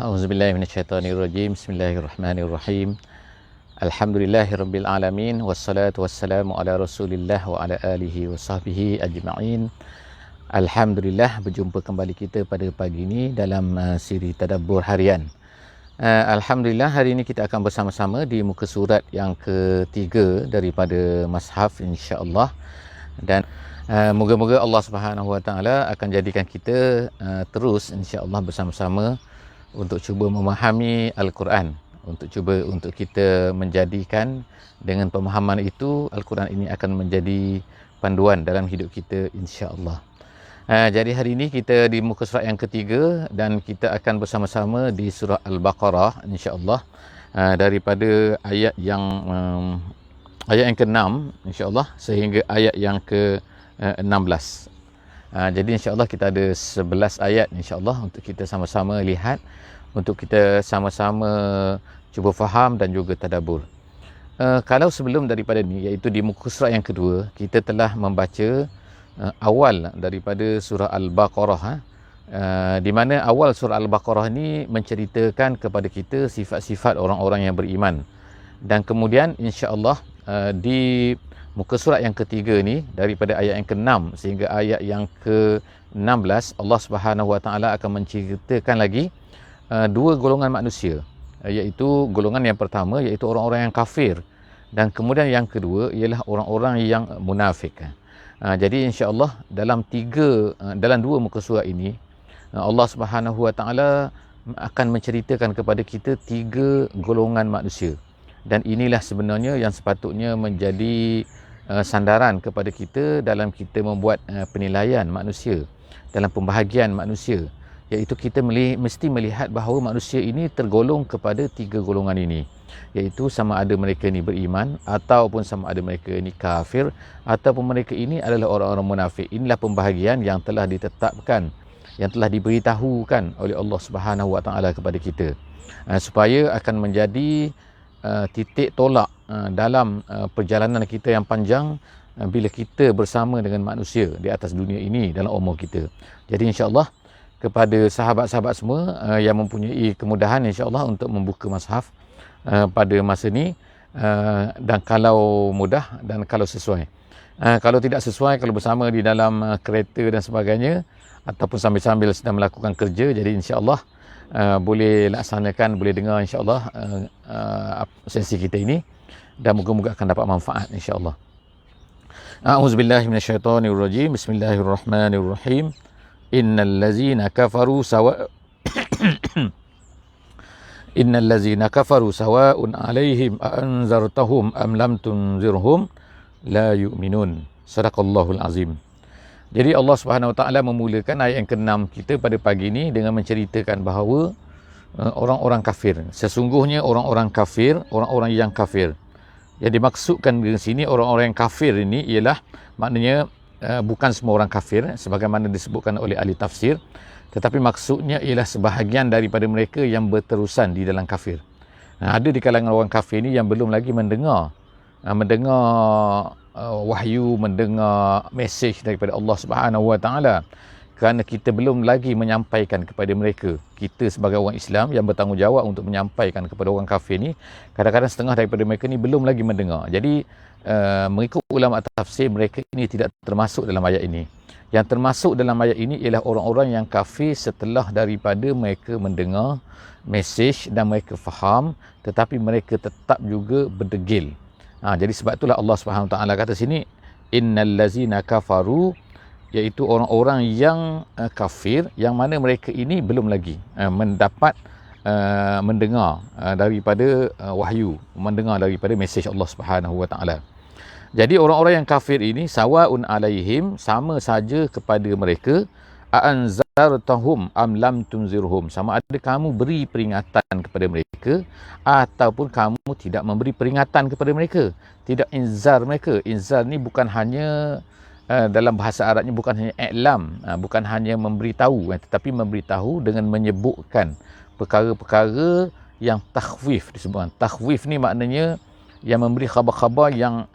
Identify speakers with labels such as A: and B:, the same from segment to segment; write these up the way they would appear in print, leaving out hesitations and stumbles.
A: A'udzubillahi minasyaitonirrajim. Bismillahirrahmanirrahim. Alhamdulillahirabbil alamin wassalatu wassalamu ala Rasulillah wa ala alihi wa sahbihi ajma'in. Alhamdulillah, berjumpa kembali kita pada pagi ini dalam siri tadabbur harian. Alhamdulillah, hari ini kita akan bersama-sama di muka surat yang ketiga daripada Mashaf, insya-Allah. Dan moga-moga Allah Subhanahu wa taala akan jadikan kita terus insya-Allah bersama-sama untuk cuba memahami Al-Quran, untuk kita menjadikan dengan pemahaman itu Al-Quran ini akan menjadi panduan dalam hidup kita, insya-Allah. Jadi hari ini kita di muka surat yang ketiga dan kita akan bersama-sama di surah Al-Baqarah, insya-Allah, daripada ayat yang ke-6, insya-Allah, sehingga ayat yang ke-16. Jadi insya-Allah kita ada 11 ayat, insya-Allah, untuk kita sama-sama lihat, untuk kita sama-sama cuba faham dan juga tadabbur. Kalau sebelum daripada ni, iaitu di muka surat yang kedua, kita telah membaca awal daripada surah Al-Baqarah, di mana awal surah Al-Baqarah ni menceritakan kepada kita sifat-sifat orang-orang yang beriman. Dan kemudian insya-Allah di muka surat yang ketiga ni, daripada ayat yang ke-6 sehingga ayat yang ke-16, Allah Subhanahu wa taala akan menceritakan lagi dua golongan manusia, iaitu golongan yang pertama iaitu orang-orang yang kafir, dan kemudian yang kedua ialah orang-orang yang munafik. Jadi insya-Allah dalam dua muka surat ini Allah Subhanahu wa taala akan menceritakan kepada kita tiga golongan manusia. Dan inilah sebenarnya yang sepatutnya menjadi sandaran kepada kita dalam kita membuat penilaian manusia, dalam pembahagian manusia, iaitu kita mesti melihat bahawa manusia ini tergolong kepada tiga golongan ini, iaitu sama ada mereka ini beriman, ataupun sama ada mereka ini kafir, ataupun mereka ini adalah orang-orang munafik. Inilah pembahagian yang telah ditetapkan, yang telah diberitahukan oleh Allah Subhanahu wa taala kepada kita, supaya akan menjadi titik tolak dalam perjalanan kita yang panjang bila kita bersama dengan manusia di atas dunia ini dalam umur kita. Jadi insya-Allah kepada sahabat-sahabat semua yang mempunyai kemudahan insya-Allah untuk membuka mushaf pada masa ni, dan kalau mudah dan kalau sesuai. Kalau tidak sesuai, kalau bersama di dalam kereta dan sebagainya, ataupun sambil-sambil sedang melakukan kerja, jadi insya-Allah boleh laksanakan, boleh dengar insya-Allah sesi kita ini, dan moga-moga akan dapat manfaat insya-Allah. A'udzubillahi minasyaitonirrajim. Bismillahirrahmanirrahim. Innal ladzina kafaru sawa'un 'alaihim a anzartahum am lam tunzirhum la yu'minun. Sadaqallahul azim. Jadi Allah Subhanahu wa taala memulakan ayat yang ke-6 kita pada pagi ini dengan menceritakan bahawa orang-orang kafir, sesungguhnya orang-orang kafir, orang-orang yang kafir. Yang dimaksudkan di sini orang-orang yang kafir ini ialah maknanya bukan semua orang kafir sebagaimana disebutkan oleh ahli tafsir, tetapi maksudnya ialah sebahagian daripada mereka yang berterusan di dalam kafir. Ada di kalangan orang kafir ini yang belum lagi mendengar wahyu, mendengar mesej daripada Allah Subhanahu wa taala, kerana kita belum lagi menyampaikan kepada mereka. Kita sebagai orang Islam yang bertanggungjawab untuk menyampaikan kepada orang kafir ni, kadang-kadang setengah daripada mereka ni belum lagi mendengar. Jadi mengikut ulama tafsir, mereka ini tidak termasuk dalam ayat ini. Yang termasuk dalam ayat ini ialah orang-orang yang kafir setelah daripada mereka mendengar mesej dan mereka faham, tetapi mereka tetap juga berdegil. Jadi sebab itulah Allah Subhanahu Wa Taala kata sini innal ladzina kafaru, iaitu orang-orang yang kafir, yang mana mereka ini belum lagi mendapat mendengar daripada wahyu, mendengar daripada mesej Allah Subhanahu Wa Taala. Jadi orang-orang yang kafir ini sawaun alaihim, sama saja kepada mereka, anzartahum am lam tunzirhum, sama ada kamu beri peringatan kepada mereka ataupun kamu tidak memberi peringatan kepada mereka, tidak inzar mereka. Inzar ni bukan hanya dalam bahasa Arabnya bukan hanya i'lam, bukan hanya memberitahu, tetapi memberitahu dengan menyebutkan perkara-perkara yang takhwif disebutkan. Takhwif ni maknanya yang memberi khabar-khabar yang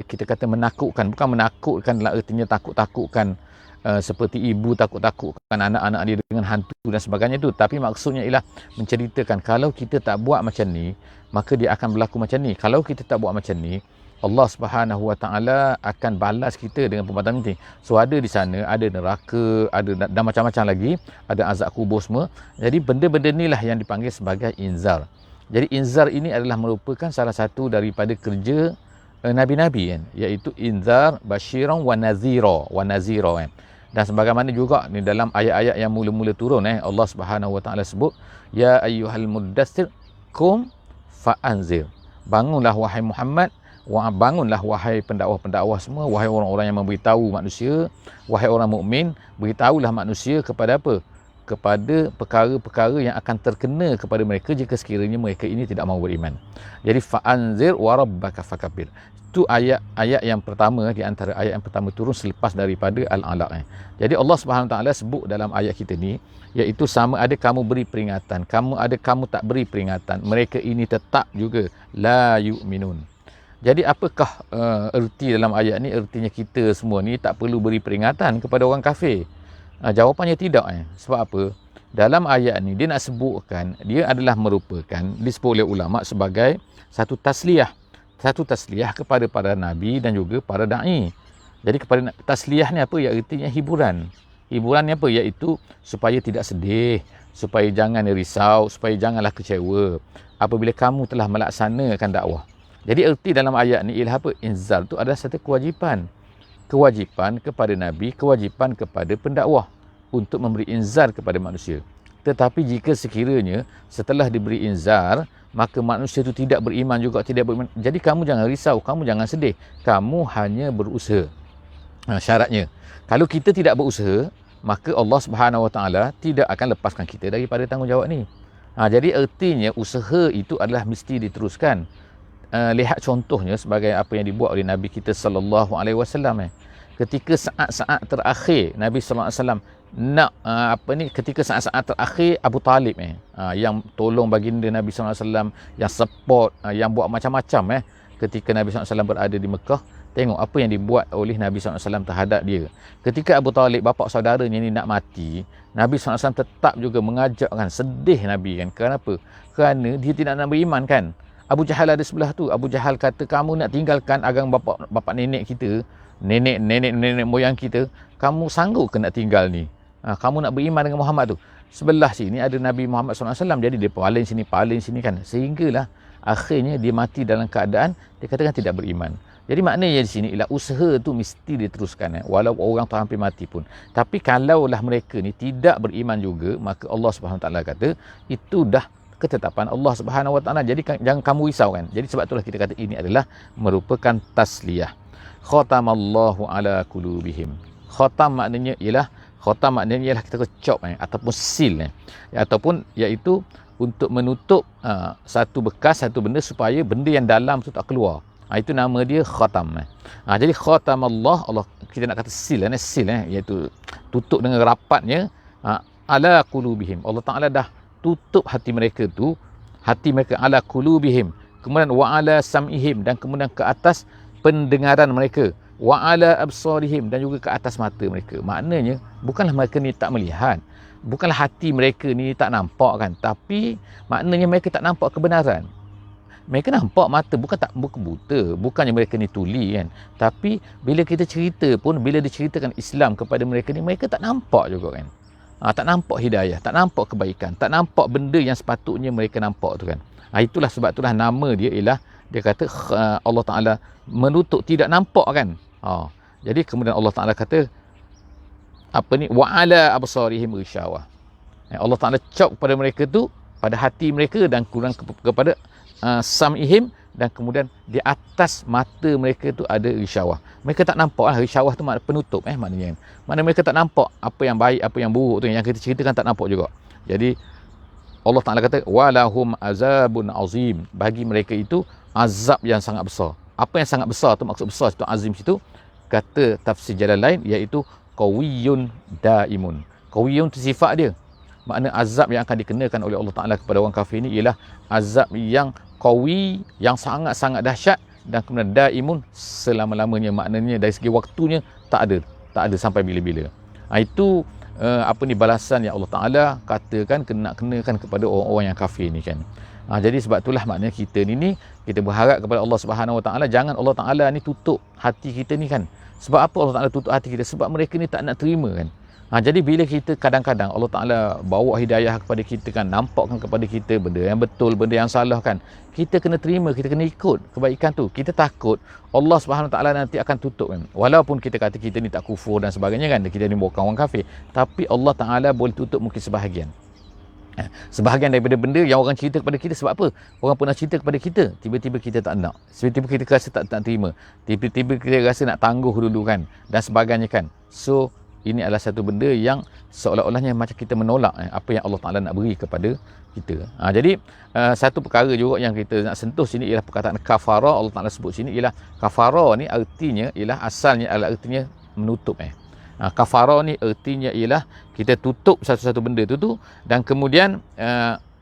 A: kita kata menakutkan, bukan menakutkan dalam artinya takut-takutkan seperti ibu takut-takutkan anak-anak dia dengan hantu dan sebagainya tu. Tapi maksudnya ialah menceritakan kalau kita tak buat macam ni, maka dia akan berlaku macam ni. Kalau kita tak buat macam ni, Allah Subhanahu Wa Taala akan balas kita dengan perbuatan ini. So ada di sana, ada neraka, ada dan macam-macam lagi, ada azab kubur semua. Jadi benda-benda inilah yang dipanggil sebagai inzar. Jadi inzar ini adalah merupakan salah satu daripada kerja Nabi-Nabi kan, iaitu inzar, basyiran wa nazira kan. Dan sebagaimana juga ni dalam ayat-ayat yang mula-mula turun Allah Subhanahu Wa Taala sebut, ya ayyuhal muddatsir kum fa'anzir. Bangunlah wahai Muhammad, bangunlah wahai pendakwah-pendakwah semua, wahai orang-orang yang memberitahu manusia, wahai orang mukmin, beritahulah manusia kepada apa? Kepada perkara-perkara yang akan terkena kepada mereka jika sekiranya mereka ini tidak mahu beriman. Jadi fa'anzir wa rabbaka fakabbir. Itu ayat yang pertama di antara ayat yang pertama turun selepas daripada Al-Alaq. Jadi Allah Subhanahu Wa Taala sebut dalam ayat kita ni, iaitu sama ada kamu beri peringatan, kamu tak beri peringatan, mereka ini tetap juga la yu'minun. Jadi apakah erti dalam ayat ni? Ertinya kita semua ni tak perlu beri peringatan kepada orang kafir. Jawapannya tidak. Sebab apa? Dalam ayat ni dia nak sebutkan, dia adalah merupakan, disebut oleh ulama sebagai satu tasliyah kepada para nabi dan juga para da'i. Jadi kepada tasliyah ni apa? Ya, ertinya hiburan. Hiburan ni apa? Iaitu supaya tidak sedih, supaya jangan risau, supaya janganlah kecewa apabila kamu telah melaksanakan dakwah. Jadi erti dalam ayat ni ialah apa? Inzar tu adalah satu kewajipan kepada Nabi, kewajipan kepada pendakwah untuk memberi inzar kepada manusia. Tetapi jika sekiranya setelah diberi inzar, maka manusia itu tidak beriman juga, jadi kamu jangan risau, kamu jangan sedih, kamu hanya berusaha. Syaratnya, kalau kita tidak berusaha, maka Allah Subhanahu Wa Taala tidak akan lepaskan kita daripada tanggungjawab ni. Jadi ertinya usaha itu adalah mesti diteruskan. Lihat contohnya sebagai apa yang dibuat oleh Nabi kita sallallahu alaihi wasallam. Ketika saat-saat terakhir Nabi sallallahu alaihi wasallam nak ketika saat-saat terakhir Abu Talib yang tolong baginda Nabi sallallahu alaihi wasallam, yang support, yang buat macam-macam ketika Nabi sallallahu alaihi wasallam berada di Mekah. Tengok apa yang dibuat oleh Nabi sallallahu alaihi wasallam terhadap dia. Ketika Abu Talib, bapa saudaranya ni nak mati, Nabi sallallahu alaihi wasallam tetap juga mengajakkan, sedih Nabi kan. Kenapa? Kerana dia tidak nak beriman kan. Abu Jahal ada sebelah tu. Abu Jahal kata, kamu nak tinggalkan agama bapa nenek kita, nenek moyang kita, kamu sanggup ke nak tinggal ni? Kamu nak beriman dengan Muhammad tu? Sebelah sini ada Nabi Muhammad SAW, jadi dia paling sini kan. Sehinggalah akhirnya dia mati dalam keadaan dia katakan tidak beriman. Jadi maknanya di sini ialah usaha tu mesti diteruskan walau orang tu hampir mati pun. Tapi kalaulah mereka ni tidak beriman juga, maka Allah Subhanahu Wa Taala kata itu dah ketetapan Allah Subhanahu Wa Taala. Jadi jangan kamu risau kan. Jadi sebab itulah kita kata ini adalah merupakan tasliyah. Khatamallahu ala qulubihim. Khatam maknanya ialah kita kecop ataupun seal ataupun iaitu untuk menutup satu bekas, satu benda supaya benda yang dalam tu tak keluar. Itu nama dia khatam. Jadi khatamallah, Allah kita nak kata seal iaitu tutup dengan rapatnya ala qulubihim. Allah Taala dah tutup hati mereka ala qulubihim, kemudian wa ala sam'ihim, dan kemudian ke atas pendengaran mereka, wa ala absarihim, dan juga ke atas mata mereka. Maknanya bukanlah mereka ni tak melihat, bukanlah hati mereka ni tak nampak kan, tapi maknanya mereka tak nampak kebenaran. Mereka nampak mata, bukan buta, bukannya mereka ni tuli kan, tapi bila kita cerita pun, bila diceritakan Islam kepada mereka ni, mereka tak nampak juga kan. Tak nampak hidayah, tak nampak kebaikan, tak nampak benda yang sepatutnya mereka nampak tu kan. Itulah sebab itulah nama dia ialah, dia kata Allah Ta'ala menutup, tidak nampak kan. Jadi kemudian Allah Ta'ala kata wa ala absarihim ghisyawah. Allah Ta'ala cop kepada mereka tu, pada hati mereka, dan kurang kepada sam'ihim, dan kemudian di atas mata mereka tu ada ghisyawah. Mereka tak nampak lah. Ghisyawah tu makna penutup maknanya. Maknanya mereka tak nampak apa yang baik, apa yang buruk tu, yang kita ceritakan tak nampak juga. Jadi Allah Ta'ala kata walahum azabun azim, bagi mereka itu azab yang sangat besar. Apa yang sangat besar tu, maksud besar situ azim situ, kata tafsir jalan lain, iaitu qawiyyun daimun. Qawiyyun tu sifat dia. Makna azab yang akan dikenakan oleh Allah Ta'ala kepada orang kafir ni ialah azab yang qawi, yang sangat-sangat dahsyat, dan kemudian daimun, selama-lamanya. Maknanya dari segi waktunya tak ada sampai bila-bila. Itu balasan yang Allah Ta'ala katakan kenakan kepada orang-orang yang kafir ni kan. Jadi sebab itulah maknanya kita ni kita berharap kepada Allah Subhanahu Wa Ta'ala, jangan Allah Ta'ala ni tutup hati kita ni kan. Sebab apa Allah Ta'ala tutup hati kita? Sebab mereka ni tak nak terima kan. Jadi bila kita kadang-kadang Allah Ta'ala bawa hidayah kepada kita kan, nampakkan kepada kita benda yang betul, benda yang salah kan, kita kena terima, kita kena ikut kebaikan tu. Kita takut Allah Subhanahu Ta'ala nanti akan tutup kan. Walaupun kita kata kita ni tak kufur dan sebagainya kan, kita ni bukan orang kafir, tapi Allah Ta'ala boleh tutup mungkin sebahagian. Sebahagian daripada benda yang orang cerita kepada kita. Sebab apa? Orang pernah cerita kepada kita, tiba-tiba kita tak nak, tiba-tiba kita rasa tak terima, tiba-tiba kita rasa nak tangguh dulu kan, dan sebagainya kan. So ini adalah satu benda yang seolah-olahnya macam kita menolak apa yang Allah Ta'ala nak beri kepada kita. Jadi satu perkara juga yang kita nak sentuh sini ialah perkataan kafara. Allah Ta'ala sebut sini ialah kafara ni artinya ialah asalnya adalah artinya menutup. Kafara ni artinya ialah kita tutup satu-satu benda tu dan kemudian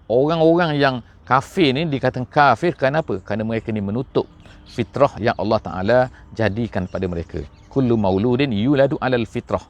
A: orang-orang yang kafir ni dikatakan kafir kerana apa? Kerana mereka ni menutup fitrah yang Allah Ta'ala jadikan pada mereka. Kullu mauludin yuladu alal fitrah.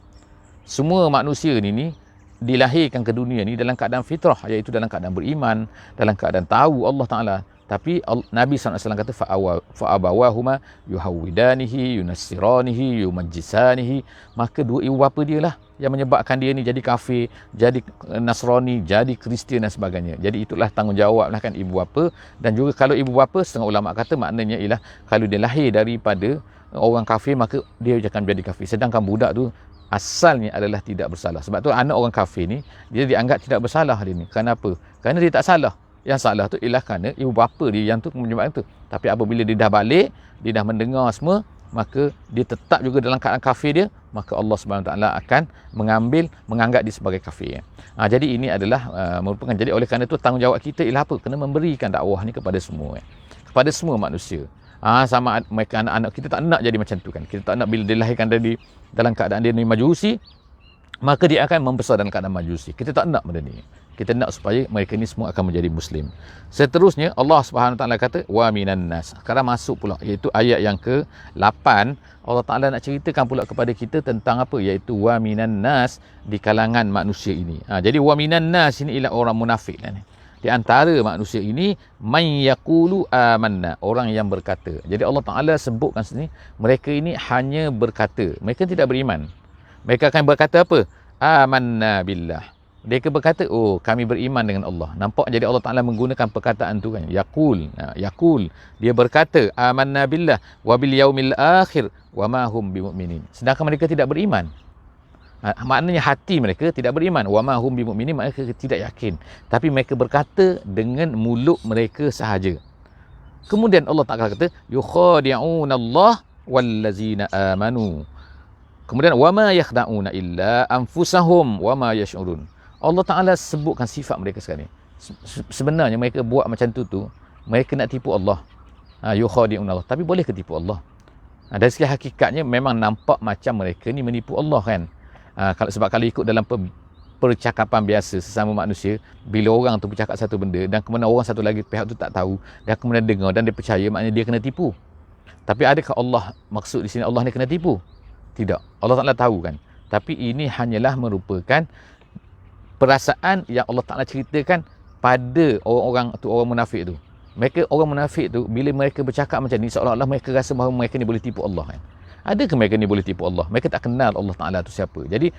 A: Semua manusia ni dilahirkan ke dunia ni dalam keadaan fitrah, iaitu dalam keadaan beriman, dalam keadaan tahu Allah Ta'ala. Tapi Nabi SAW kata fa'abawahuma yuhawidanihi, yunassiranihi, yumajjisanihi. Maka dua ibu bapa dia lah yang menyebabkan dia ni jadi kafir, jadi Nasrani, jadi Kristian dan sebagainya. Jadi itulah tanggungjawab lah kan ibu bapa. Dan juga kalau ibu bapa, setengah ulama kata maknanya ialah kalau dia lahir daripada orang kafir, maka dia akan menjadi kafir. Sedangkan budak tu asalnya adalah tidak bersalah. Sebab tu anak orang kafir ni dia dianggap tidak bersalah dia ni. Kenapa? Kerana dia tak salah. Yang salah tu ialah kerana ibu bapa dia yang tu menyebabkan tu. Tapi apabila dia dah balik, dia dah mendengar semua, maka dia tetap juga dalam keadaan kafir dia, maka Allah Subhanahu Taala akan menganggap dia sebagai kafir. Jadi ini adalah merupakan, jadi oleh kerana itu tanggungjawab kita ialah apa? Kena memberikan dakwah ni kepada semua, kepada semua manusia. Sama mereka anak-anak kita tak nak jadi macam tu kan. Kita tak nak bila dilahirkan dari dalam keadaan dia ni majusi, maka dia akan membesar dalam keadaan majusi. Kita tak nak benda ni. Kita nak supaya mereka ni semua akan menjadi muslim. Seterusnya Allah Subhanahu Taala kata wa minan nas. Sekarang masuk pula iaitu ayat yang ke-8. Allah Taala nak ceritakan pula kepada kita tentang apa? Iaitu wa minan nas, di kalangan manusia ini. Jadi wa minan nas ini ialah orang munafik ni. Di antara manusia ini man yaqulu amanna, orang yang berkata. Jadi Allah Taala sebutkan sini mereka ini hanya berkata, mereka tidak beriman. Mereka akan berkata apa? Amanna billah. Mereka berkata, oh kami beriman dengan Allah. Nampak jadi Allah Ta'ala menggunakan perkataan tu kan. Yaqul. Yaqul. Dia berkata, amanna billah wa bil yaumil akhir wa ma hum bimu'minin. Sedangkan mereka tidak beriman. Maknanya hati mereka tidak beriman. Wa ma hum bimu'minin, mereka tidak yakin. Tapi mereka berkata dengan mulut mereka sahaja. Kemudian Allah Ta'ala kata, yukhadi'una Allah wallazina amanu. Kemudian wa ma yakhda'una illa anfusahum wa ma yash'urun. Allah Ta'ala sebutkan sifat mereka sekarang ni. Sebenarnya mereka buat macam tu, mereka nak tipu Allah. Yukhadi'un Allah. Tapi boleh ke tipu Allah? Dari segi hakikatnya memang nampak macam mereka ni menipu Allah kan. Sebab kalau ikut dalam percakapan biasa sesama manusia, bila orang tu bercakap satu benda dan kemudian orang satu lagi pihak tu tak tahu, dan kemudian dengar dan dia percaya, maknanya dia kena tipu. Tapi adakah Allah maksud di sini Allah ni kena tipu? Tidak. Allah Ta'ala tahu kan. Tapi ini hanyalah merupakan perasaan yang Allah Ta'ala ceritakan pada orang-orang tu, orang munafik tu. Mereka, orang munafik tu, bila mereka bercakap macam ni, seolah-olah mereka rasa bahawa mereka ni boleh tipu Allah kan. Adakah mereka ni boleh tipu Allah? Mereka tak kenal Allah Ta'ala tu siapa. Jadi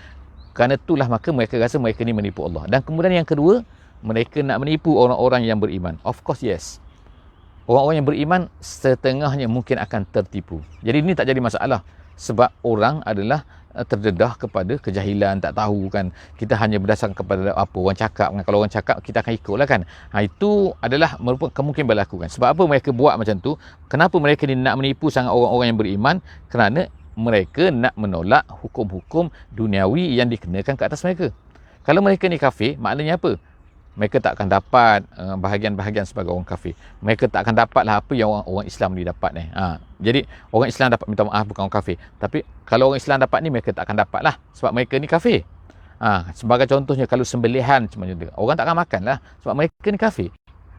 A: kerana itulah maka mereka rasa mereka ni menipu Allah. Dan kemudian yang kedua, mereka nak menipu orang-orang yang beriman. Of course yes. Orang-orang yang beriman setengahnya mungkin akan tertipu. Jadi ini tak jadi masalah. Sebab orang adalah terdedah kepada kejahilan, tak tahu kan. Kita hanya berdasarkan kepada apa orang cakap kan. Kalau orang cakap, kita akan ikutlah kan. Itu adalah merupakan kemungkinan berlaku kan. Sebab apa mereka buat macam tu? Kenapa mereka ni nak menipu sangat orang-orang yang beriman? Kerana mereka nak menolak hukum-hukum duniawi yang dikenakan ke atas mereka. Kalau mereka ni kafir, maknanya apa? Mereka tak akan dapat bahagian-bahagian sebagai orang kafir. Mereka tak akan dapatlah apa yang orang Islam ni dapat ni. Jadi orang Islam dapat, minta maaf, bukan orang kafir. Tapi kalau orang Islam dapat ni, mereka tak akan dapat lah. Sebab mereka ni kafir. Sebagai contohnya, kalau sembelihan macam tu, orang tak akan makan lah. Sebab mereka ni kafir.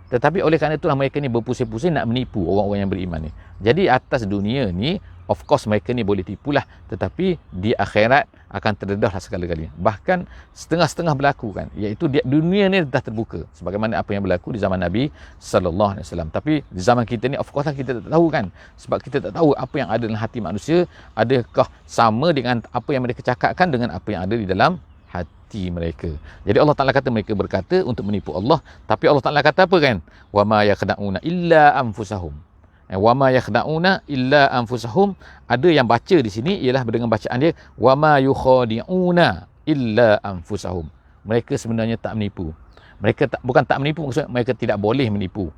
A: Tetapi oleh kerana itulah mereka ni berpusing-pusing nak menipu orang-orang yang beriman ni. Jadi atas dunia ni, of course mereka ni boleh tipulah, tetapi di akhirat akan terdedahlah segala-galanya. Bahkan setengah-setengah berlaku kan, iaitu dunia ni dah terbuka sebagaimana apa yang berlaku di zaman Nabi sallallahu alaihi wasallam. Tapi di zaman kita ni of course lah kita tak tahu kan, sebab kita tak tahu apa yang ada dalam hati manusia, adakah sama dengan apa yang mereka cakapkan dengan apa yang ada di dalam hati mereka. Jadi Allah Ta'ala kata mereka berkata untuk menipu Allah, tapi Allah Ta'ala kata apa kan? Wa ma yakhda'una illa anfusahum. Wa ma yakhda'una illa anfusahum. Ada yang baca di sini ialah dengan bacaan dia wa ma yukhadi'una illa anfusahum. Mereka sebenarnya tak menipu. Mereka bukan tak menipu, maksudnya mereka tidak boleh menipu.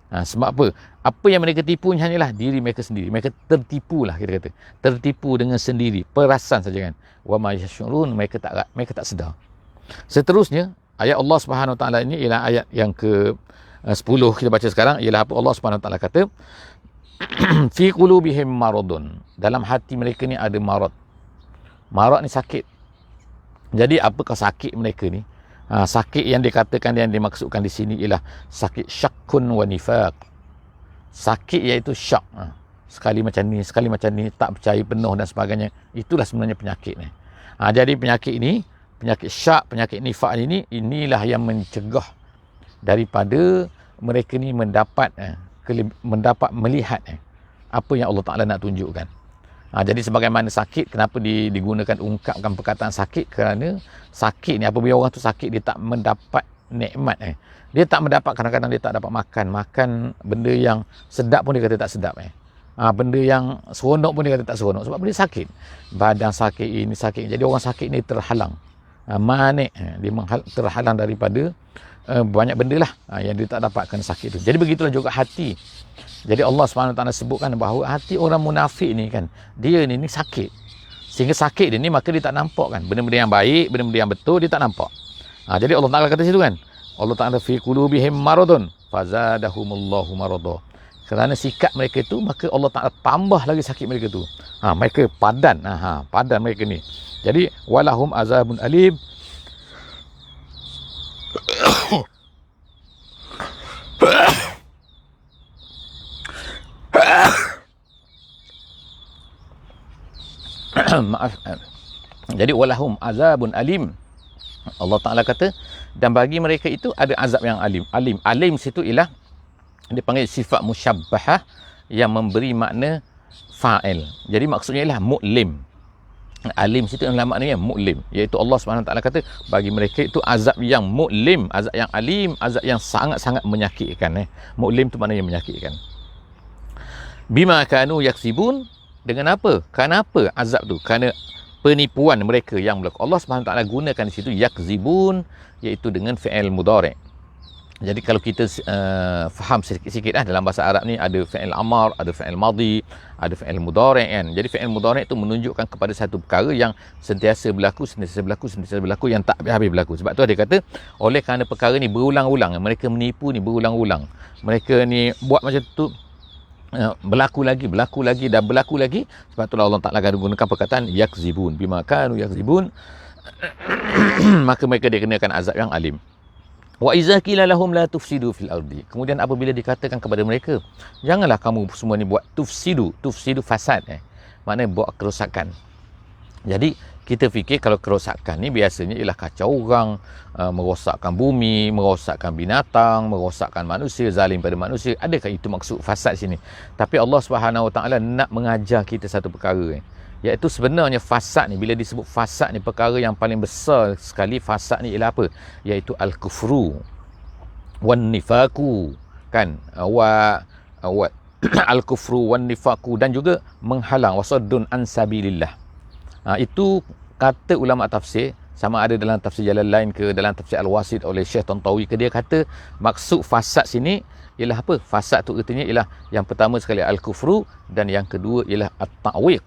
A: Sebab apa? Apa yang mereka tipu hanyalah diri mereka sendiri. Mereka tertipu lah, kita kata. Tertipu dengan sendiri. Perasan saja kan. Wa ma yash'urun, mereka tak sedar. Seterusnya, ayat Allah Subhanahu Wa Taala ini ialah ayat yang ke 10 kita baca sekarang, ialah apa Allah Subhanahu Wa Taala kata, fi qulubihim maradun, dalam hati mereka ni ada marad. Marad ni sakit. Jadi apakah sakit mereka ni? Sakit yang dikatakan, yang dimaksudkan di sini ialah sakit syakkun wa nifaq. Sakit iaitu syak. Sekali macam ni, sekali macam ni, tak percaya penuh dan sebagainya. Itulah sebenarnya penyakit ni. Jadi penyakit ini, penyakit syak, penyakit nifaq ini, inilah yang mencegah daripada mereka ni mendapat melihat apa yang Allah Ta'ala nak tunjukkan. Jadi sebagaimana sakit, kenapa digunakan ungkapkan perkataan sakit? Kerana sakit ni, apabila orang tu sakit, dia tak mendapat nikmat. Dia tak mendapat, kadang-kadang dia tak dapat makan benda yang sedap pun dia kata tak sedap. Benda yang seronok pun dia kata tak seronok. Sebab dia sakit. Badan sakit, ini sakit. Jadi orang sakit ni terhalang. Manik. Dia terhalang daripada banyak benda lah yang dia tak dapatkan sakit tu. Jadi begitulah juga hati. Jadi Allah SWT sebutkan bahawa hati orang munafik ni kan, dia ni sakit. Sehingga sakit dia ni, maka dia tak nampak kan. Benda-benda yang baik, benda-benda yang betul, dia tak nampak. Jadi Allah Ta'ala kata situ kan, Allah Ta'ala fi qulubihim maradun fazadahumullahu marada. Kerana sikap mereka tu, maka Allah Ta'ala tambah lagi sakit mereka tu. Mereka padan. Padan mereka ni. Jadi walahum azabun alim. Maaf. Jadi walahum azabun alim. Allah Ta'ala kata, dan bagi mereka itu ada azab yang alim. Alim situ ialah dipanggil sifat musyabbahah yang memberi makna fa'il. Jadi maksudnya ialah mu'lim. Alim situ adalah maknanya mu'lim, iaitu Allah SWT kata bagi mereka itu azab yang mu'lim, azab yang alim, azab yang sangat-sangat menyakitkan. Mu'lim tu maknanya menyakitkan. Bima kanu yaksibun, dengan apa? Kenapa azab tu? Kerana penipuan mereka yang berlaku. Allah SWT gunakan di situ yakzibun, iaitu dengan fi'il mudhari'. Jadi kalau kita faham sikit-sikit dalam bahasa Arab ni, ada fi'il amar, ada fi'il madhi, ada fi'il mudhari' kan. Jadi fi'il mudhari' tu menunjukkan kepada satu perkara yang sentiasa berlaku, yang tak habis berlaku. Sebab tu dia kata, oleh kerana perkara ni berulang-ulang, mereka menipu ni berulang-ulang. Mereka ni buat macam tu, berlaku lagi, dan berlaku lagi. Sebab itulah Allah Ta'ala gunakan perkataan yakzibun, bima kanu yakzibun. Maka mereka dikenakan azab yang alim. Wa iza qila lahum la tufsidu fil ardi. Kemudian apabila dikatakan kepada mereka, janganlah kamu semua ni buat tufsidu fasad, maknanya buat kerosakan. Jadi kita fikir kalau kerosakan ni biasanya ialah kacau orang, merosakkan bumi, merosakkan binatang, merosakkan manusia, zalim pada manusia. Adakah itu maksud fasad sini? Tapi Allah Subhanahu Wa Taala nak mengajar kita satu perkara, iaitu sebenarnya fasad ni, bila disebut fasad ni, perkara yang paling besar sekali fasad ni ialah apa? Iaitu al-kufru wan nifaku, kan? Al-kufru wan nifaku, dan juga menghalang, wasaddun an sabilillah. Itu kata ulama tafsir, sama ada dalam tafsir Jalalain ke dalam tafsir Al-Wasit oleh Syekh Tantawi ke, dia kata maksud fasad sini ialah apa? Fasad tu artinya ialah yang pertama sekali al-kufru, dan yang kedua ialah at-ta'wiq,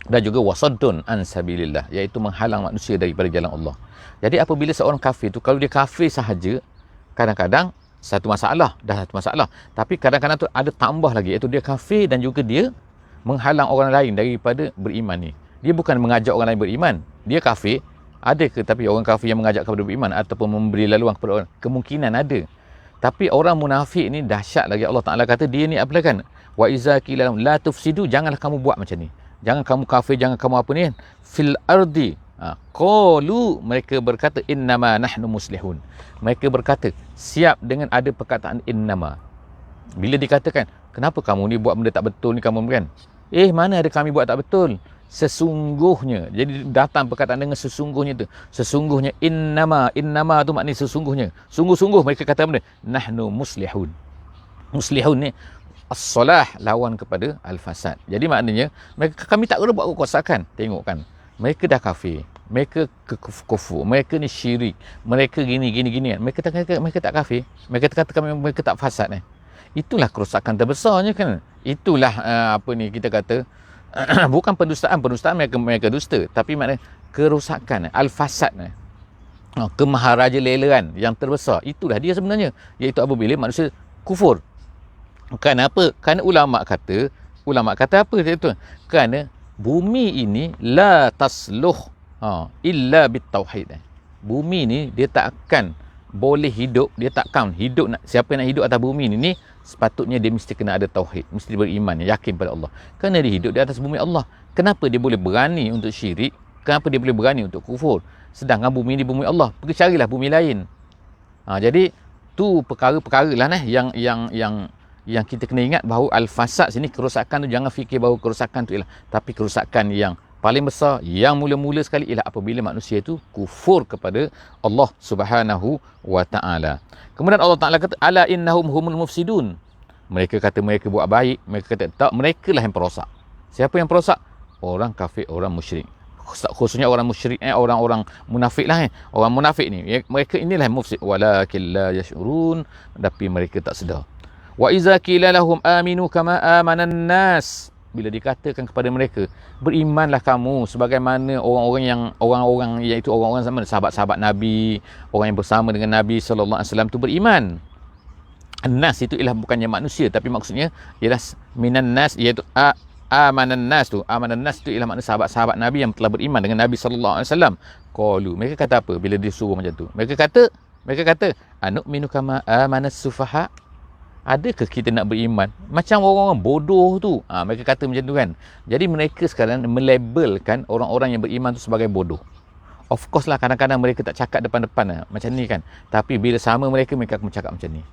A: dan juga wasaddun an sabilillah, iaitu menghalang manusia daripada jalan Allah. Jadi apabila seorang kafir tu, kalau dia kafir sahaja, kadang-kadang satu masalah, tapi kadang-kadang tu ada tambah lagi, iaitu dia kafir dan juga dia menghalang orang lain daripada beriman ni. Dia bukan mengajak orang lain beriman, dia kafir. Ada ke tapi orang kafir yang mengajak kepada beriman ataupun memberi laluan kepada orang? Kemungkinan ada. Tapi orang munafik ni dahsyat lagi. Allah Ta'ala kata dia ni apa kan? Wa iza qila lahum la tufsidu, janganlah kamu buat macam ni. Jangan kamu kafir, jangan kamu apa ni kan. Fil ardi. Qalu, mereka berkata innama nahnu muslihun. Mereka berkata, siap dengan ada perkataan innama. Bila dikatakan, kenapa kamu ni buat benda tak betul ni kamu kan? Mana ada kami buat tak betul? Sesungguhnya. Jadi datang perkataan dengan sesungguhnya tu. Sesungguhnya innama tu maknanya sesungguhnya. Sungguh-sungguh mereka kata benda. Nahnu muslihun. Muslihun ni as-salah, lawan kepada al-fasad. Jadi maknanya kami tak perlu buat kerosakan. Tengok kan. Mereka dah kafir. Mereka kufur. Mereka ni syirik. Mereka gini kan. Mereka tak kafir. Mereka kata mereka tak fasad ni. Itulah kerosakan terbesarnya kan. Itulah kita kata bukan pendustaan mereka dusta, tapi maknanya kerosakan, al-fasad, kemaharajalelaan yang terbesar. Itulah dia sebenarnya, iaitu apabila manusia kufur. Kerana apa? Kerana ulama kata apa itu? Kerana bumi ini la tasluh illa bitauhid. Bumi ni dia tak akan boleh hidup, dia takkan hidup. Siapa yang nak hidup atas bumi ni sepatutnya dia mesti kena ada tauhid, mesti beriman, yakin pada Allah. Kerana dia hidup di atas bumi Allah. Kenapa dia boleh berani untuk syirik? Kenapa dia boleh berani untuk kufur? Sedangkan bumi ni bumi Allah. Pergi carilah bumi lain. Jadi tu perkara-perkara lah yang kita kena ingat bahawa al-fasad sini, kerosakan tu, jangan fikir bahawa kerosakan tu ialah, tapi kerosakan yang paling besar, yang mula-mula sekali ialah apabila manusia itu kufur kepada Allah Subhanahu wa ta'ala. Kemudian Allah Ta'ala kata, ala innahum humul mufsidun. Mereka kata mereka buat baik, mereka kata tak, mereka lah yang perosak. Siapa yang perosak? Orang kafir, orang musyrik. Khususnya orang musyrik, orang-orang munafik lah. Orang munafik ni, mereka inilah mufsid. Walakin la yash'urun, tapi mereka tak sedar. Wa iza qila lahum aminu kama amanan nas. Bila dikatakan kepada mereka, berimanlah kamu sebagaimana orang-orang iaitu orang-orang zaman sahabat-sahabat Nabi, orang yang bersama dengan Nabi sallallahu alaihi wasallam tu beriman. An-nas itu ialah bukannya manusia, tapi maksudnya ialah minan nas, iaitu amanan nas tu. Amanan nas tu ialah makna sahabat-sahabat Nabi yang telah beriman dengan Nabi sallallahu alaihi wasallam. Qalu, mereka kata apa bila disuruh macam tu? Mereka kata anu'minu kama amanas sufaha. Adakah kita nak beriman macam orang-orang bodoh tu? Mereka kata macam tu kan. Jadi mereka sekarang melabelkan orang-orang yang beriman tu sebagai bodoh. Of course lah, kadang-kadang mereka tak cakap depan-depan macam ni kan. Tapi bila sama mereka akan bercakap macam ni.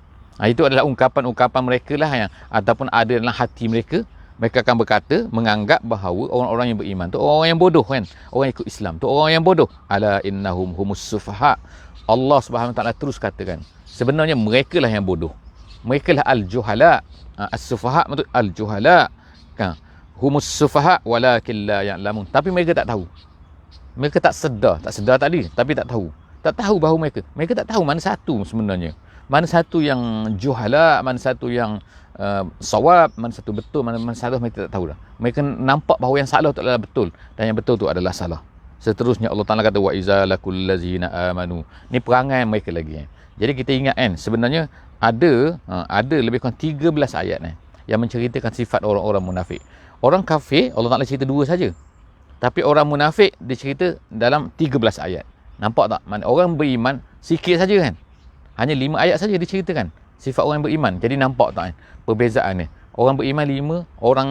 A: Itu adalah ungkapan-ungkapan mereka lah yang ataupun ada dalam hati mereka. Mereka akan berkata, menganggap bahawa orang-orang yang beriman tu orang yang bodoh kan. Orang yang ikut Islam tu orang yang bodoh. Ala innahum humus sufaha. Allah Subhanahu Wa Taala terus katakan, sebenarnya mereka lah yang bodoh. Mereka lah al-juhala. As-sufaha maksud al-juhala. Humus sufaha walakin la ya'lamun. Tapi mereka tak tahu. Mereka tak sedar tadi, tapi tak tahu. Tak tahu bahawa mereka tak tahu mana satu sebenarnya. Mana satu yang juhala, mana satu yang sawab, mana satu betul, mana salah, mereka tak tahu dah. Mereka nampak bahawa yang salah tu adalah betul dan yang betul tu adalah salah. Seterusnya Allah Ta'ala kata wa iza lakul lazina amanu. Ni perangai mereka lagi. Jadi kita ingat kan, sebenarnya ada lebih kurang 13 ayat yang menceritakan sifat orang-orang munafik. Orang kafir Allah Ta'ala cerita 2 saja. Tapi orang munafik dia cerita dalam 13 ayat. Nampak tak? Orang beriman sikit saja kan. Hanya 5 ayat saja diceritakan sifat orang yang beriman. Jadi nampak tak kan perbezaannya? Orang beriman 5, orang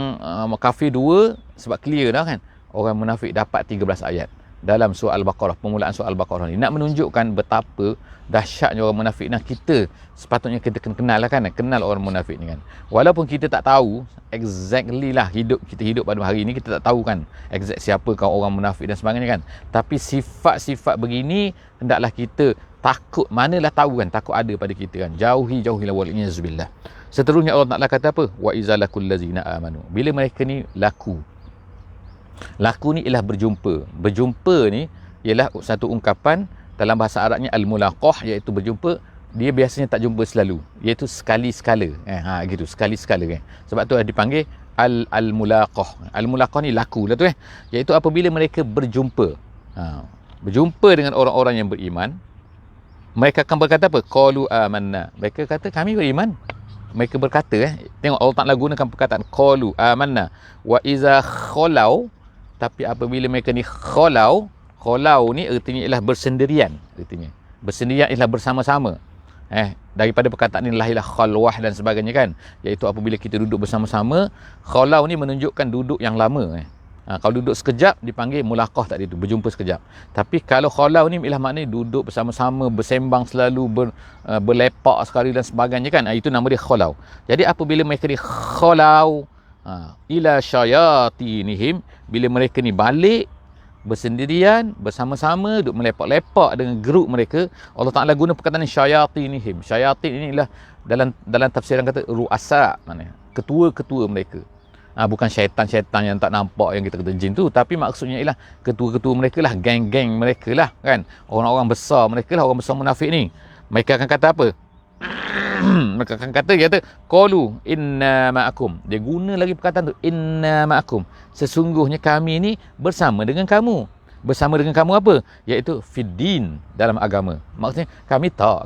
A: kafir 2, sebab clear dah kan. Orang munafik dapat 13 ayat dalam surah Al-Baqarah, permulaan surah Al-Baqarah ni, nak menunjukkan betapa dahsyatnya orang munafik. Nah, kita sepatutnya kita kenal lah kan, kenal orang munafik ni kan. Walaupun kita tak tahu exactly lah kita hidup pada hari ni, kita tak tahu kan exact siapa kau orang munafik dan sebagainya kan. Tapi sifat-sifat begini hendaklah kita takut, manalah tahu kan, takut ada pada kita kan. Jauhi-jauhilah wal-iyazubillah. Seterusnya Allah Ta'ala kata apa? Wa izalakul lazina amanu. Bila mereka ni laku ni ialah berjumpa. Berjumpa ni ialah satu ungkapan dalam bahasa Arabnya al-mulaqah, iaitu berjumpa. Dia biasanya tak jumpa selalu, iaitu sekali-sekala. Gitu, sekali-sekala kan. Sebab tu dipanggil al-mulaqah. Al-mulaqah ni laku lah tu iaitu apabila mereka berjumpa. Berjumpa dengan orang-orang yang beriman, mereka akan berkata apa? Qalu amanna. Mereka kata kami beriman. Mereka berkata tengok Allah Ta'ala gunakan perkataan qalu amanna. Wa iza khalau. Tapi apabila mereka ni khalau ni artinya ialah bersendirian. Artinya bersendirian ialah bersama-sama. Daripada perkataan ini lahirlah khalwah dan sebagainya kan, iaitu apabila kita duduk bersama-sama. Khalau ni menunjukkan duduk yang lama. Kalau duduk sekejap dipanggil mulaqah tadi tu, berjumpa sekejap. Tapi kalau khalau ni ialah maknanya duduk bersama-sama, bersembang selalu, berlepak sekali dan sebagainya kan. Itu nama dia khalau. Jadi apabila mereka ni khalau ila syayatinihim, bila mereka ni balik bersendirian, bersama-sama, duduk melepak-lepak dengan geruk mereka, Allah Ta'ala guna perkataan syayatinihim. Syayatin inilah dalam tafsiran kata ru'asa, maknanya ketua-ketua mereka. Bukan syaitan-syaitan yang tak nampak yang kita kata jin tu, tapi maksudnya ialah ketua-ketua mereka lah, geng-geng mereka lah kan, orang-orang besar mereka lah, orang besar munafik ni. Mereka akan kata apa? Mereka akan kata qalu inna ma'akum. Dia guna lagi perkataan tu, inna ma'akum, sesungguhnya kami ni bersama dengan kamu. Bersama dengan kamu apa? Iaitu fiddin, dalam agama. Maksudnya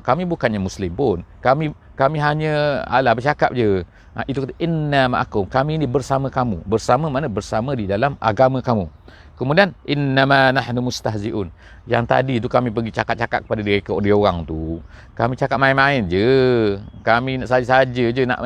A: kami bukannya muslim pun, kami hanya bercakap je. Itu kata inna ma'akum, kami ni bersama kamu. Bersama mana? Bersama di dalam agama kamu. Kemudian innama nahnu mustahzi'un, yang tadi tu kami pergi cakap-cakap kepada dia orang tu, kami cakap main-main je, kami nak saja-saja je, nak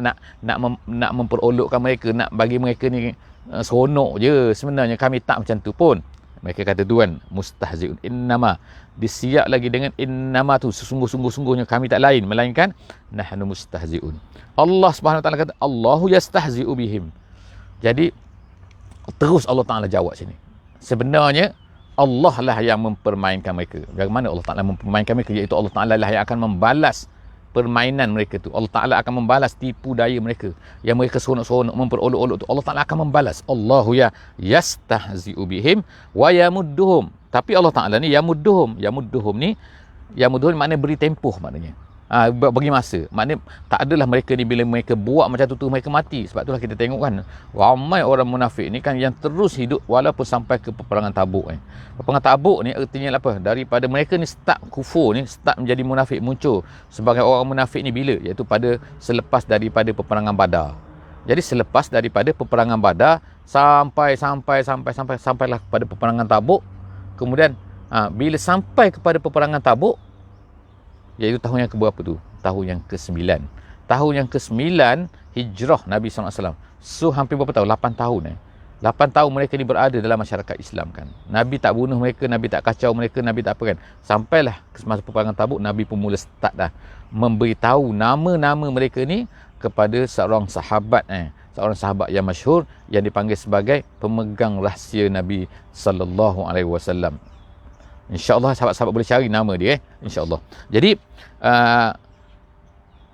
A: memperolokkan mereka, nak bagi mereka ni seronok je. Sebenarnya kami tak macam tu pun. Mereka kata tu kan, mustahzi'un. Innama disiap lagi dengan innama tu, sesungguh-sungguhnya kami tak lain melainkan nahnu mustahzi'un. Allah Subhanahu Wa Taala kata Allahu yastahzi'u bihim. Jadi terus Allah Taala jawab sini, sebenarnya Allah lah yang mempermainkan mereka. Bagaimana Allah Ta'ala mempermainkan mereka? Iaitu Allah Ta'ala lah yang akan membalas permainan mereka tu. Allah Ta'ala akan membalas tipu daya mereka, yang mereka seronok-seronok memperolok-olok tu. Allah Ta'ala akan membalas. Allahu yastahzi'u bihim wa yamudduhum. Tapi Allah Ta'ala ni yamudduhum ni maknanya beri tempoh, maknanya bagi masa. Maknanya tak adalah mereka ni bila mereka buat macam tu mereka mati. Sebab itulah kita tengok kan, ramai orang munafik ni kan yang terus hidup walaupun sampai ke peperangan Tabuk. Peperangan Tabuk ni artinya apa? Daripada mereka ni start kufur ni, start menjadi munafik, muncul sebagai orang munafik ni bila? Iaitu selepas daripada peperangan Badar. Jadi selepas daripada peperangan Badar sampailah kepada peperangan Tabuk. Kemudian bila sampai kepada peperangan Tabuk, iaitu tahun yang keberapa tu? Tahun yang ke-9. Tahun yang ke-9 hijrah Nabi SAW. So hampir berapa tahun? 8 tahun. 8 tahun mereka ni berada dalam masyarakat Islam kan. Nabi tak bunuh mereka, Nabi tak kacau mereka, Nabi tak apa kan. Sampailah ke masa peperangan Tabuk, Nabi pun mula start dah memberitahu nama-nama mereka ni kepada seorang sahabat seorang sahabat yang masyhur yang dipanggil sebagai pemegang rahsia Nabi SAW. InsyaAllah sahabat-sahabat boleh cari nama dia InsyaAllah. Jadi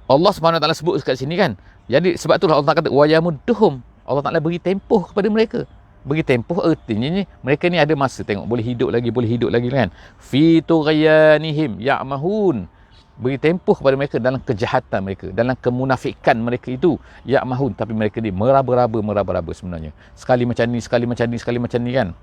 A: Allah SWT sebut kat sini kan. Jadi sebab itulah Allah kata wa yamudduhum. Allah Ta'ala beri tempoh kepada mereka. Beri tempoh artinya ni, mereka ni ada masa, tengok boleh hidup lagi kan. Fi tughyanihim ya'mahun. Beri tempoh kepada mereka dalam kejahatan mereka, dalam kemunafikan mereka itu, ya'mahun. Tapi mereka ni meraba-raba sebenarnya. Sekali macam ni kan.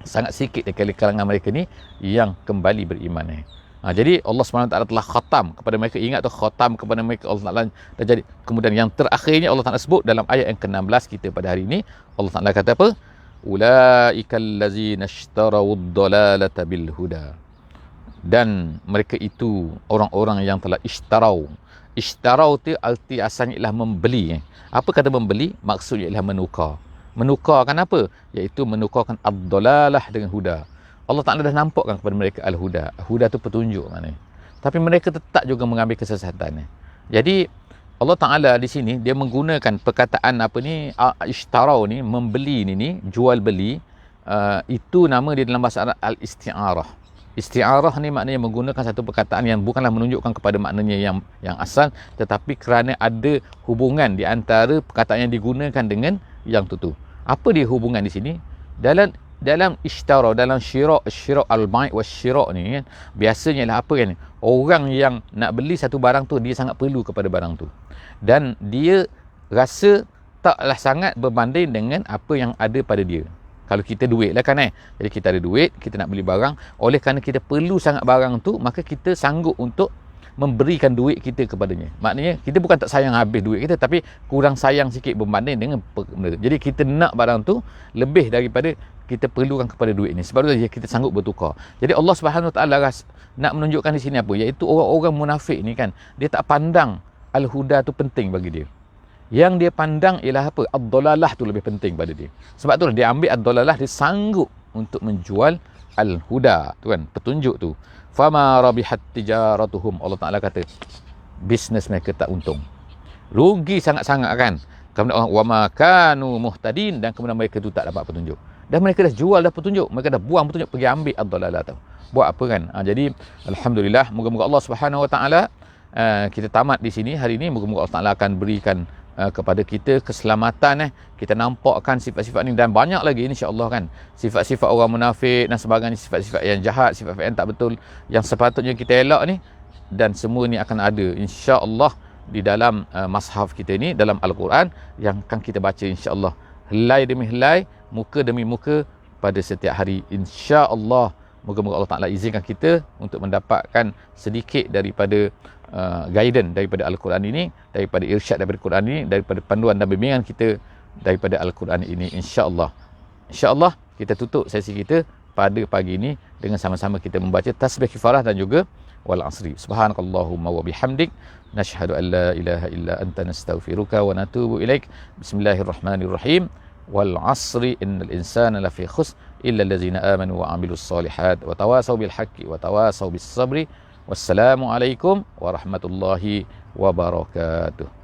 A: Sangat sikit dari kalangan mereka ni yang kembali beriman. Jadi Allah SWT telah khatam kepada mereka. Ingat tu, khatam kepada mereka Allah Ta'ala. Dan jadi kemudian yang terakhirnya Allah Ta'ala sebut dalam ayat yang ke-16 kita pada hari ini. Allah Ta'ala kata apa? Ulaikal ladzina ishtarawud dalalata bil huda. Dan mereka itu orang-orang yang telah ishtarau. Ishtarau tu arti asalnya ialah membeli. Apa kata membeli? Maksudnya ialah menukar. Menukarkan apa? Iaitu menukarkan ad-dalalah dengan huda. Allah Ta'ala dah nampakkan kepada mereka al-huda. Huda tu petunjuk maknanya. Tapi mereka tetap juga mengambil kesesatan. Jadi Allah Ta'ala di sini dia menggunakan perkataan ishtarau ni, membeli ni, jual beli. Itu nama dia dalam bahasa Arab al-isti'arah. Isti'arah ni maknanya menggunakan satu perkataan yang bukanlah menunjukkan kepada maknanya yang asal, tetapi kerana ada hubungan di antara perkataan yang digunakan dengan yang tu. Apa dia hubungan di sini? Dalam ishtara, dalam syira' al-bai' wa syira' ni kan, biasanya lah apa kan, orang yang nak beli satu barang tu dia sangat perlu kepada barang tu, dan dia rasa taklah sangat berbanding dengan apa yang ada pada dia. Kalau kita duit lah kan jadi kita ada duit, kita nak beli barang, oleh kerana kita perlu sangat barang tu, maka kita sanggup untuk memberikan duit kita kepadanya. Maknanya kita bukan tak sayang habis duit kita, tapi kurang sayang sikit berbanding dengan benda tu. Jadi kita nak barang tu lebih daripada kita perlukan kepada duit ni. Sebab tu kita sanggup bertukar. Jadi Allah Subhanahu Wa Taala nak menunjukkan di sini apa? Iaitu orang-orang munafik ni kan, dia tak pandang al-huda tu penting bagi dia. Yang dia pandang ialah apa? Ad-dalalah tu lebih penting pada dia. Sebab tu dia ambil ad-dalalah, dia sanggup untuk menjual al-huda tu kan, petunjuk tu. Fama rabihat tijaratuhum, Allah Taala kata bisnes mereka tak untung, rugi sangat-sangat kan. Kemudian wa ma kanu muhtadin, dan kemudian mereka tu tak dapat petunjuk. Dan mereka dah jual dah petunjuk, mereka dah buang petunjuk, pergi ambil ad-dalalah tu. Buat apa kan? Jadi alhamdulillah, moga-moga Allah Subhanahu Wa Taala kita tamat di sini hari ini. Moga-moga Allah Taala akan berikan kepada kita keselamatan. Kita nampakkan sifat-sifat ni dan banyak lagi insya-Allah kan, sifat-sifat orang munafik dan sebagainya, sifat-sifat yang jahat, sifat-sifat yang tak betul yang sepatutnya kita elak ni, dan semua ni akan ada insya-Allah di dalam mashaf kita ni, dalam Al-Quran yang akan kita baca insya-Allah helai demi helai, muka demi muka pada setiap hari insya-Allah. Moga-moga Allah Ta'ala izinkan kita untuk mendapatkan sedikit daripada guidance daripada Al-Quran ini, daripada irsyad daripada Quran ini, daripada panduan dan bimbingan kita daripada Al-Quran ini insya-Allah. Insya-Allah kita tutup sesi kita pada pagi ini dengan sama-sama kita membaca tasbih kifarah dan juga wal asri. Subhanakallahumma wa bihamdik, nashhadu an la ilaha illa anta, nastaghfiruka wa natubu ilaik. Bismillahirrahmanirrahim. Wal asri innal insana lafi khusr illa allazina amanu wa amilus solihat wa tawasaw bil haqqi wa tawasaw bis sabri. Wassalamu alaikum warahmatullahi wabarakatuh.